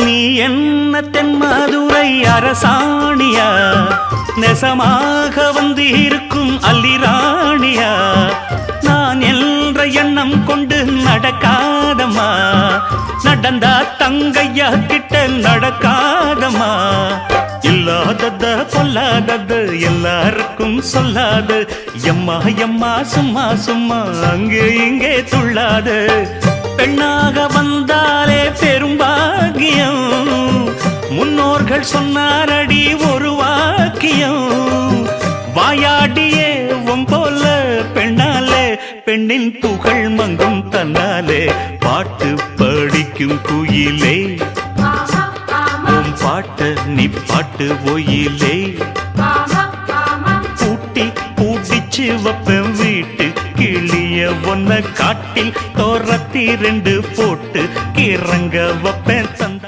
நீ என்ன தென்மதுரை அரசாணியா நெசமாக வந்து இருக்கும் அல்லிராணியா நான் என்ற எண்ணம் கொண்டு நடக்காதம்மா நடந்தா தங்கையா கிட்ட நடக்காதம்மா இல்லாதத பொல்லாதது எல்லாருக்கும் சொல்லாது எம்மா எம்மா சும்மா சும்மா அங்கே இங்கே துள்ளாது பெண்ணாக வந்தாலே பெரும்பாகியம் முன்னோர்கள் சொன்னாரடி ஒரு வாக்கியம் வாயாடியே போல பெண்ணாலே பெண்ணின் புகழ் மங்கும் தன்னாலே பாட்டு படிக்கும் குயிலே பாட்ட நீ பாட்டு ஒயிலே பூட்டி பூட்டிச்சு வப்பேன் வீட்டு கிளிய ஒன்ன காட்டில் தோரத்தி 2 போட்டு கிறங்க வப்பேன் தந்த